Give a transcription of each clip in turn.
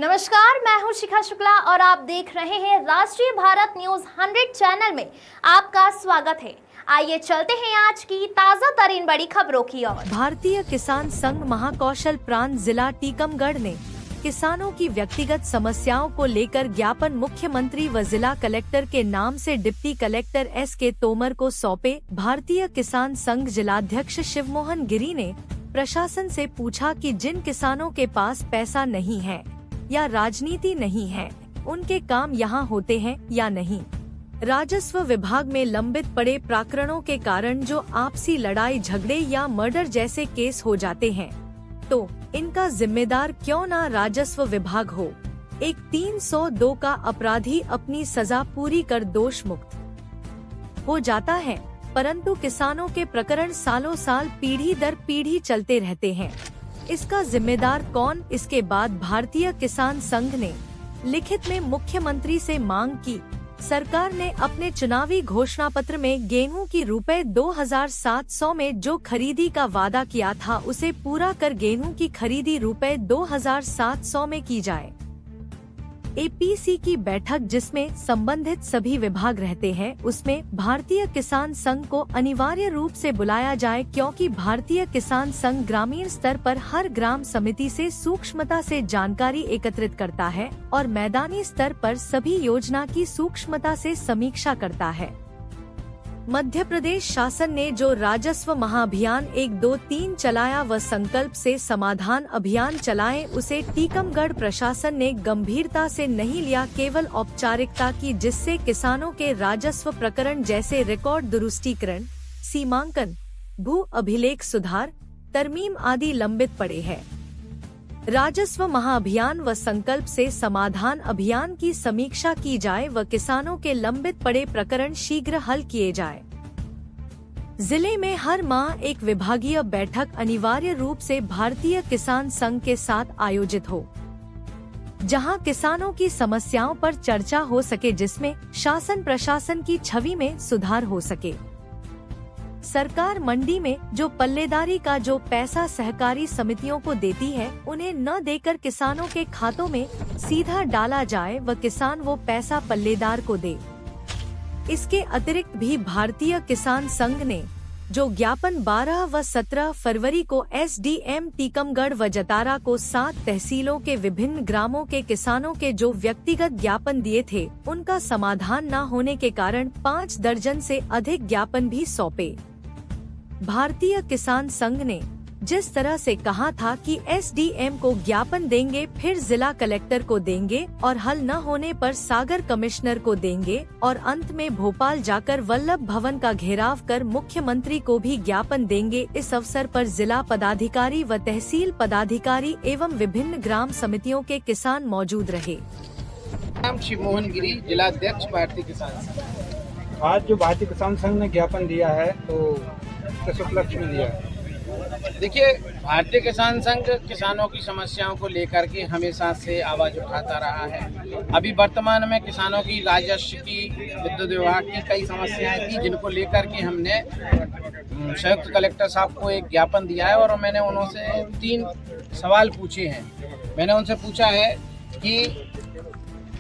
नमस्कार, मैं हूं शिखा शुक्ला और आप देख रहे हैं राष्ट्रीय भारत न्यूज 100 चैनल में आपका स्वागत है। आइए चलते हैं आज की ताजा तरीन बड़ी खबरों की ओर। भारतीय किसान संघ महाकौशल प्रांत जिला टीकमगढ़ ने किसानों की व्यक्तिगत समस्याओं को लेकर ज्ञापन मुख्यमंत्री व जिला कलेक्टर के नाम से डिप्टी कलेक्टर S.K. तोमर को सौंपे। भारतीय किसान संघ जिलाध्यक्ष शिवमोहन गिरी ने प्रशासन से पूछा कि जिन किसानों के पास पैसा नहीं है या राजनीति नहीं है, उनके काम यहाँ होते हैं या नहीं। राजस्व विभाग में लंबित पड़े प्रकरणों के कारण जो आपसी लड़ाई झगड़े या मर्डर जैसे केस हो जाते हैं, तो इनका जिम्मेदार क्यों ना राजस्व विभाग हो। एक 302 का अपराधी अपनी सजा पूरी कर दोष मुक्त हो जाता है, परंतु किसानों के प्रकरण सालों साल पीढ़ी दर पीढ़ी चलते रहते हैं। इसका जिम्मेदार कौन? इसके बाद भारतीय किसान संघ ने लिखित में मुख्यमंत्री से मांग की। सरकार ने अपने चुनावी घोषणा पत्र में गेहूं की ₹2700 में जो खरीदी का वादा किया था, उसे पूरा कर गेहूं की खरीदी ₹2700 में की जाए। APC की बैठक जिसमें संबंधित सभी विभाग रहते हैं, उसमें भारतीय किसान संघ को अनिवार्य रूप से बुलाया जाए, क्योंकि भारतीय किसान संघ ग्रामीण स्तर पर हर ग्राम समिति से सूक्ष्मता से जानकारी एकत्रित करता है और मैदानी स्तर पर सभी योजना की सूक्ष्मता से समीक्षा करता है। मध्य प्रदेश शासन ने जो राजस्व महाअभियान 1-2-3 चलाया व संकल्प से समाधान अभियान चलाए, उसे टीकमगढ़ प्रशासन ने गंभीरता से नहीं लिया। केवल औपचारिकता की, जिससे किसानों के राजस्व प्रकरण जैसे रिकॉर्ड दुरुस्तीकरण, सीमांकन, भू अभिलेख सुधार, तरमीम आदि लंबित पड़े हैं। राजस्व महाअभियान व संकल्प से समाधान अभियान की समीक्षा की जाए व किसानों के लंबित पड़े प्रकरण शीघ्र हल किए जाए। जिले में हर माह एक विभागीय बैठक अनिवार्य रूप से भारतीय किसान संघ के साथ आयोजित हो, जहां किसानों की समस्याओं पर चर्चा हो सके, जिसमें शासन प्रशासन की छवि में सुधार हो सके। सरकार मंडी में जो पल्लेदारी का जो पैसा सहकारी समितियों को देती है, उन्हें न देकर किसानों के खातों में सीधा डाला जाए व किसान वो पैसा पल्लेदार को दे। इसके अतिरिक्त भी भारतीय किसान संघ ने जो ज्ञापन 12 व 17 फरवरी को SDM टीकमगढ़ व जतारा को 7 तहसीलों के विभिन्न ग्रामों के किसानों के जो व्यक्तिगत ज्ञापन दिए थे, उनका समाधान न होने के कारण 5 दर्जन से अधिक ज्ञापन भी सौंपे। भारतीय किसान संघ ने जिस तरह से कहा था कि SDM को ज्ञापन देंगे, फिर जिला कलेक्टर को देंगे और हल न होने पर सागर कमिश्नर को देंगे और अंत में भोपाल जाकर वल्लभ भवन का घेराव कर मुख्यमंत्री को भी ज्ञापन देंगे। इस अवसर पर जिला पदाधिकारी व तहसील पदाधिकारी एवं विभिन्न ग्राम समितियों के किसान मौजूद रहे। नाम शिवमोहन गिरी, जिलाध्यक्ष भारतीय किसान संघ। आज जो भारतीय किसान संघ ने ज्ञापन दिया है, तो किस उपलक्ष्य में दिया है? देखिए, भारतीय किसान संघ किसानों की समस्याओं को लेकर के हमेशा से आवाज उठाता रहा है। अभी वर्तमान में किसानों की राजस्व की, विद्युत विभाग की कई समस्याएं थी, जिनको लेकर के हमने संयुक्त कलेक्टर साहब को एक ज्ञापन दिया है और मैंने उनसे 3 सवाल पूछे हैं। मैंने उनसे पूछा है कि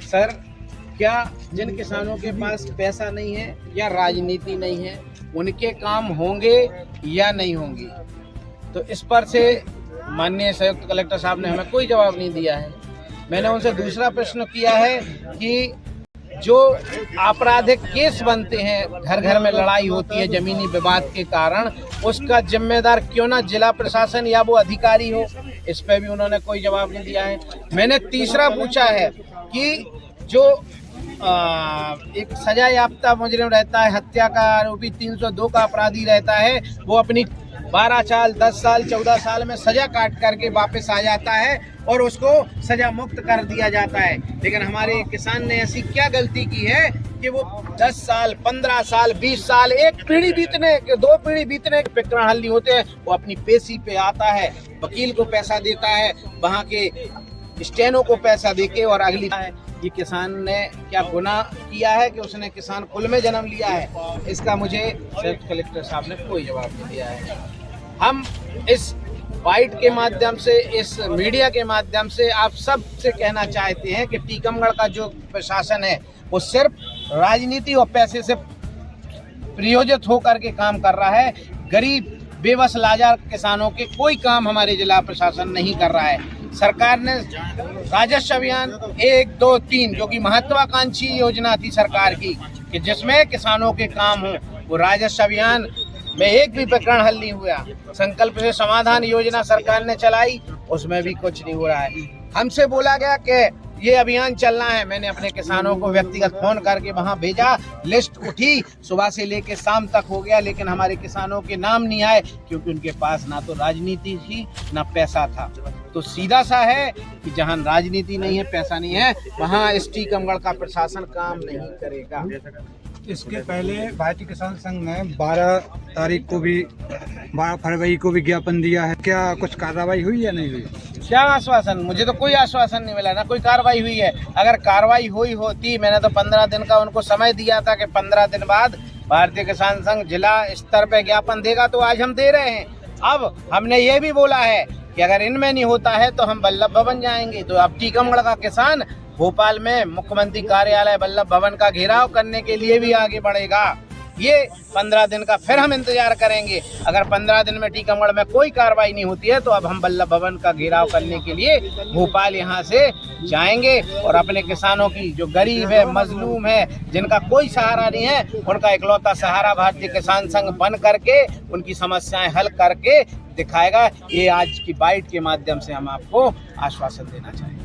सर, क्या जिन किसानों के पास पैसा नहीं है या राजनीति नहीं है, उनके काम होंगे या नहीं होंगे? तो इस पर से माननीय संयुक्त कलेक्टर साहब ने हमें कोई जवाब नहीं दिया है। मैंने उनसे दूसरा प्रश्न किया है कि जो आपराधिक केस बनते हैं, घर घर में लड़ाई होती है जमीनी विवाद के कारण, उसका जिम्मेदार क्यों ना जिला प्रशासन या वो अधिकारी हो? इस पर भी उन्होंने कोई जवाब नहीं दिया है। मैंने तीसरा पूछा है कि जो एक सजा याफ्ता मुजरिम रहता है, हत्या का आरोपी 302 का अपराधी रहता है, वो अपनी 12 साल, 10 साल, 14 साल में सजा काट करके वापस आ जाता है और उसको सजा मुक्त कर दिया जाता है। लेकिन हमारे किसान ने ऐसी क्या गलती की है कि वो 10 साल, 15 साल, 20 साल, एक पीढ़ी बीतने, 2 पीढ़ी बीतने के प्रकरण हल नहीं होते हैं। वो अपनी पेशी पे आता है, वकील को पैसा देता है, वहाँ के स्टेनो को पैसा देके और अगली है। ये किसान ने क्या गुनाह किया है कि उसने किसान कुल में जन्म लिया है? इसका मुझे संयुक्त कलेक्टर साहब ने कोई जवाब नहीं दिया है। हम इस बाइट के माध्यम से, इस मीडिया के माध्यम से आप सब से कहना चाहते हैं कि टीकमगढ़ का जो प्रशासन है वो सिर्फ राजनीति और पैसे से प्रयोजित होकर के काम कर रहा है। गरीब बेबस लाचार किसानों के कोई काम हमारे जिला प्रशासन नहीं कर रहा है। सरकार ने राजस्व अभियान 1, 2, 3 जो कि महत्वाकांक्षी योजना थी सरकार की कि जिसमें किसानों के काम हो, वो राजस्व अभियान में एक भी प्रकरण हल नहीं हुआ। संकल्प से समाधान योजना सरकार ने चलाई, उसमें भी कुछ नहीं हो रहा है। हमसे बोला गया कि ये अभियान चलना है, मैंने अपने किसानों को व्यक्तिगत फोन करके वहां भेजा, लिस्ट उठी, सुबह से लेके शाम तक हो गया, लेकिन हमारे किसानों के नाम नहीं आए क्योंकि उनके पास ना तो राजनीति थी ना पैसा था। तो सीधा सा है कि जहां राजनीति नहीं है, पैसा नहीं है, वहां इस टीकमगढ़ का प्रशासन काम नहीं करेगा। इसके पहले भारतीय किसान संघ ने 12 फरवरी को विज्ञापन दिया है। क्या कुछ कार्रवाई हुई या नहीं हुई? क्या आश्वासन? मुझे तो कोई आश्वासन नहीं मिला, ना कोई कार्रवाई हुई है। अगर कार्रवाई हुई होती, मैंने तो 15 दिन का उनको समय दिया था कि 15 दिन बाद भारतीय किसान संघ जिला स्तर पे ज्ञापन देगा, तो आज हम दे रहे हैं। अब हमने ये भी बोला है कि अगर इनमें नहीं होता है तो हम वल्लभ भवन जाएंगे। तो अब टीकमगढ़ का किसान भोपाल में मुख्यमंत्री कार्यालय वल्लभ भवन का घेराव करने के लिए भी आगे बढ़ेगा। ये 15 दिन का फिर हम इंतजार करेंगे। अगर 15 दिन में टीकमगढ़ में कोई कार्रवाई नहीं होती है तो अब हम वल्लभ भवन का घेराव करने के लिए भोपाल यहाँ से जाएंगे और अपने किसानों की, जो गरीब है, मजलूम है, जिनका कोई सहारा नहीं है, उनका इकलौता सहारा भारतीय किसान संघ बन करके उनकी समस्याएं हल करके दिखाएगा। ये आज की बाइट के माध्यम से हम आपको आश्वासन देना चाहेंगे।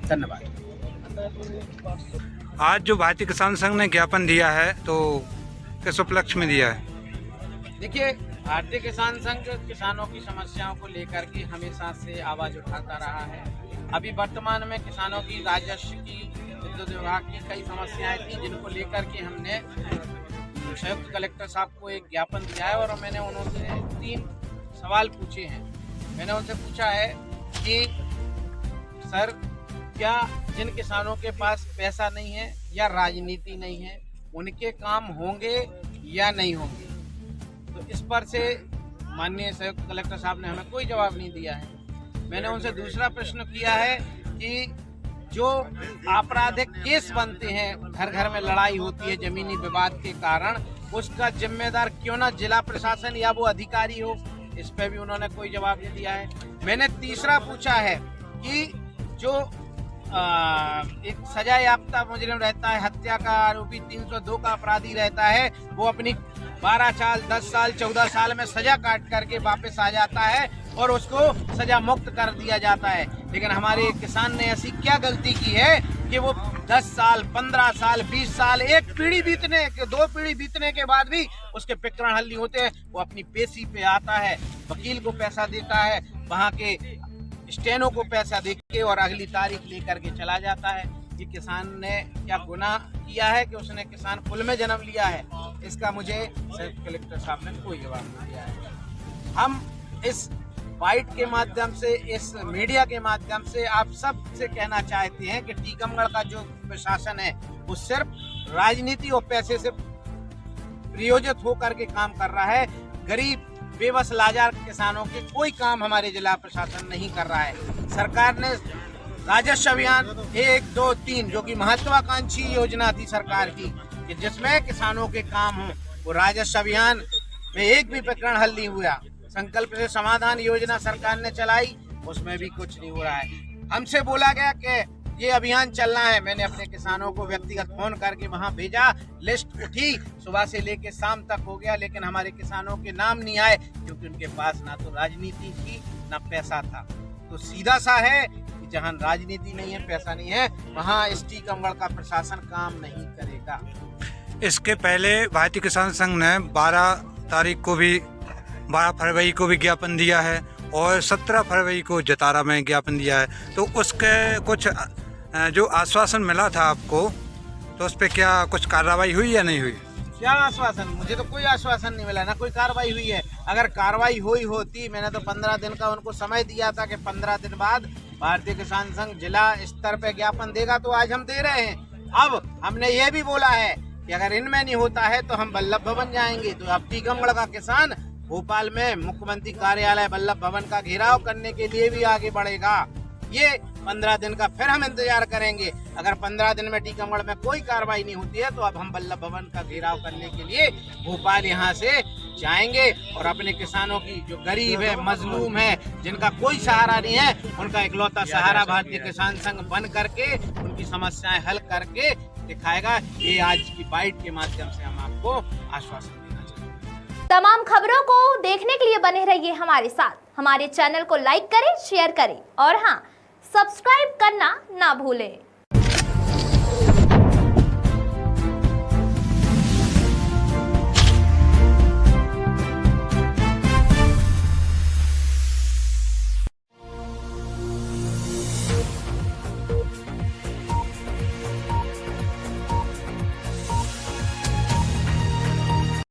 धन्यवाद। आज जो भारतीय किसान संघ ने ज्ञापन दिया है तो किस उपलक्ष्य में दिया है? देखिए, भारतीय किसान संघ किसानों की समस्याओं को लेकर के हमेशा से आवाज उठाता रहा है। अभी वर्तमान में किसानों की राजस्व की, विद्युत विभाग की कई समस्याएं थी जिनको लेकर के हमने संयुक्त कलेक्टर साहब को एक ज्ञापन दिया है और मैंने उन्होंने 3 सवाल पूछे हैं। मैंने उनसे पूछा है कि सर, क्या जिन किसानों के पास पैसा नहीं है या राजनीति नहीं है, उनके काम होंगे या नहीं होंगे? तो इस पर से माननीय संयुक्त कलेक्टर साहब ने हमें कोई जवाब नहीं दिया है। मैंने उनसे दूसरा प्रश्न किया है कि जो आपराधिक केस बनते हैं, घर घर में लड़ाई होती है जमीनी विवाद के कारण, उसका जिम्मेदार क्यों ना जिला प्रशासन या वो अधिकारी हो? इस पर भी उन्होंने कोई जवाब नहीं दिया है। मैंने तीसरा पूछा है कि जो एक सजा याफ्ता मुजरिम रहता है, हत्या का आरोपी 302 का अपराधी रहता है, वो अपनी 12 साल, 10 साल, 14 साल में सजा काट करके वापस आ जाता है और उसको सजा मुक्त कर दिया जाता है। लेकिन हमारे किसान ने ऐसी क्या गलती की है कि वो 10 साल, 15 साल, 20 साल, एक पीढ़ी बीतने, 2 पीढ़ी बीतने के बाद भी उसके प्रकरण हल नहीं होते हैं। वो अपनी पेशी पे आता है, वकील को पैसा देता है, वहाँ के स्टेनो को पैसा देके और अगली तारीख लेकर के चला जाता है। ये किसान ने क्या गुनाह किया है कि उसने किसान कुल में जन्म लिया है? इसका मुझे संयुक्त कलेक्टर साहब ने कोई जवाब नहीं दिया है। हम इस बाइट के माध्यम से, इस मीडिया के माध्यम से आप सब से कहना चाहते हैं कि टीकमगढ़ का जो प्रशासन है वो सिर्फ राजनीति और पैसे से प्रयोजित होकर के काम कर रहा है। गरीब बेबस लाचार किसानों के कोई काम हमारे जिला प्रशासन नहीं कर रहा है। सरकार ने राजस्व अभियान 1, 2, 3 जो कि महत्वाकांक्षी योजना थी सरकार की कि जिसमें किसानों के काम हो, वो राजस्व अभियान में एक भी प्रकरण हल नहीं हुआ। संकल्प से समाधान योजना सरकार ने चलाई, उसमें भी कुछ नहीं हो रहा है। हमसे बोला गया कि ये अभियान चलना है, मैंने अपने किसानों को व्यक्तिगत फोन करके वहां भेजा, लिस्ट उठी, सुबह से लेके शाम तक हो गया, लेकिन हमारे किसानों के नाम नहीं आए क्योंकि उनके पास ना तो राजनीति थी ना पैसा था। तो सीधा सा है कि जहां राजनीति नहीं है, पैसा नहीं है, वहां इस टीकमगढ़ का प्रशासन काम नहीं करेगा। इसके पहले भारतीय किसान संघ ने 12 फरवरी को विज्ञापन दिया है और 17 फरवरी को जतारा में ज्ञापन दिया है। तो उसके कुछ जो आश्वासन मिला था आपको, तो उस पर क्या कुछ कार्रवाई हुई या नहीं हुई? क्या आश्वासन? मुझे तो कोई आश्वासन नहीं मिला, ना कोई कार्रवाई हुई है। अगर कार्रवाई हुई होती, मैंने तो 15 दिन का उनको समय दिया था कि 15 दिन बाद भारतीय किसान संघ जिला स्तर पे ज्ञापन देगा, तो आज हम दे रहे हैं। अब हमने ये भी बोला है कि अगर इनमें नहीं होता है तो हम वल्लभ भवन जाएंगे। तो अब टीकमगढ़ का किसान भोपाल में मुख्यमंत्री कार्यालय वल्लभ भवन का घेराव करने के लिए भी आगे बढ़ेगा। ये 15 दिन का फिर हम इंतजार करेंगे। अगर 15 दिन में टीकमगढ़ में कोई कार्रवाई नहीं होती है तो अब हम वल्लभ भवन का घेराव करने के लिए भोपाल यहाँ से जाएंगे और अपने किसानों की जो गरीब है, मजलूम है, जिनका कोई सहारा नहीं है, उनका इकलौता सहारा भारतीय किसान संघ बन करके उनकी समस्याएं हल करके दिखाएगा। ये आज की बाइट के माध्यम से हम आपको आश्वासन देना चाहते हैं। तमाम खबरों को देखने के लिए बने रहिए हमारे साथ। हमारे चैनल को लाइक करें, शेयर करें और हाँ, सब्सक्राइब करना ना भूलें।